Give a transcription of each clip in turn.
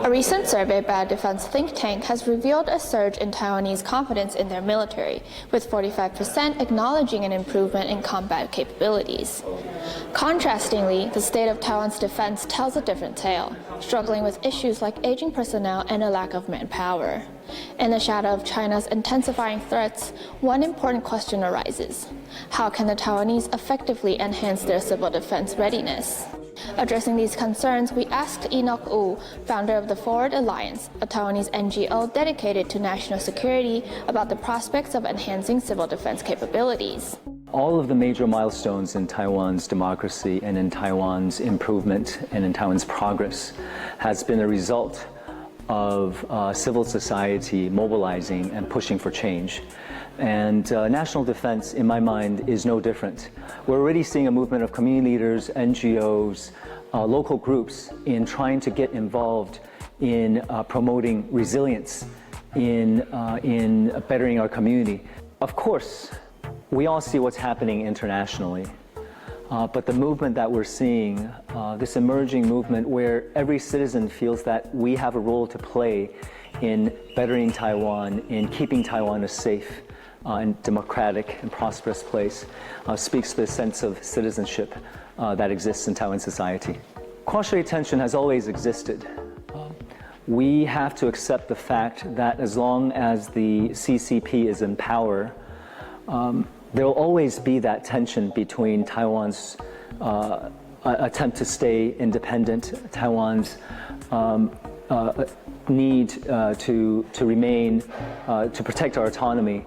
A recent survey by a defense think tank has revealed a surge in Taiwanese confidence in their military, with 45% acknowledging an improvement in combat capabilities. Contrastingly, the state of Taiwan's defense tells a different tale, struggling with issues like aging personnel and a lack of manpower. In the shadow of China's intensifying threats, one important question arises: how can the Taiwanese effectively enhance their civil defense readiness? Addressing these concerns, we asked Enoch Wu, founder of the Forward Alliance, a Taiwanese NGO dedicated to national security, about the prospects of enhancing civil defense capabilities. All of the major milestones in Taiwan's democracy and in Taiwan's improvement and in Taiwan's progress has been a result of civil society mobilizing and pushing for change. And national defense, in my mind, is no different. We're already seeing a movement of community leaders, NGOs, local groups in trying to get involved in promoting resilience, in bettering our community. Of course, we all see what's happening internationally. But the movement that we're seeing, this emerging movement where every citizen feels that we have a role to play in bettering Taiwan, in keeping Taiwan a safe and democratic and prosperous place, speaks to the sense of citizenship that exists in Taiwan society. Cautionary tension has always existed. We have to accept the fact that as long as the CCP is in power, there will always be that tension between Taiwan's attempt to stay independent, Taiwan's need to remain, to protect our autonomy,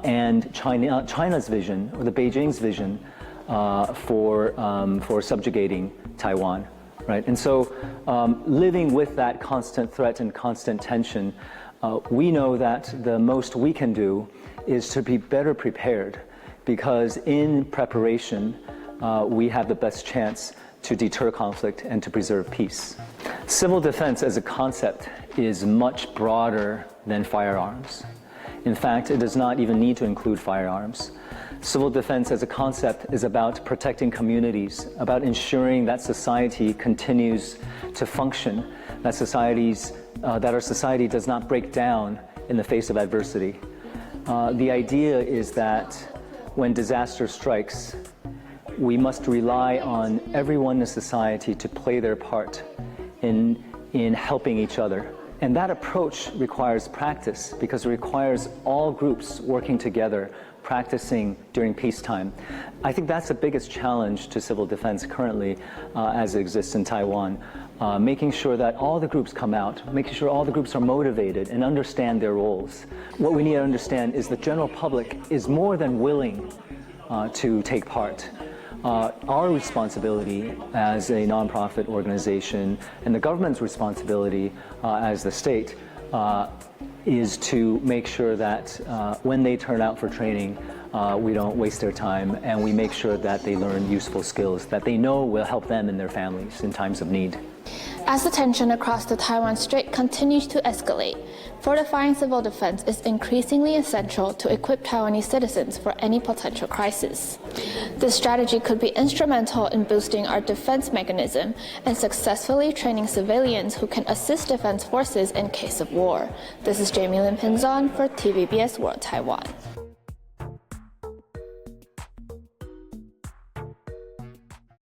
and China's vision, or the Beijing's vision, for subjugating Taiwan, right? And so, living with that constant threat and constant tension, we know that the most we can do is to be better prepared, because in preparation, we have the best chance to deter conflict and to preserve peace. Civil defense as a concept is much broader than firearms. In fact, it does not even need to include firearms. Civil defense as a concept is about protecting communities, about ensuring that society continues to function, that our society does not break down in the face of adversity. The idea is that when disaster strikes, we must rely on everyone in society to play their part in helping each other. And that approach requires practice, because it requires all groups working together, practicing during peacetime. I think that's the biggest challenge to civil defense currently as it exists in Taiwan. Making sure that all the groups come out, making sure all the groups are motivated and understand their roles. What we need to understand is the general public is more than willing to take part. Our responsibility as a nonprofit organization and the government's responsibility as the state is to make sure that when they turn out for training, we don't waste their time, and we make sure that they learn useful skills that they know will help them and their families in times of need. As the tension across the Taiwan Strait continues to escalate, fortifying civil defense is increasingly essential to equip Taiwanese citizens for any potential crisis. This strategy could be instrumental in boosting our defense mechanism and successfully training civilians who can assist defense forces in case of war. This is Jamie Lim Pinzon for TVBS World Taiwan.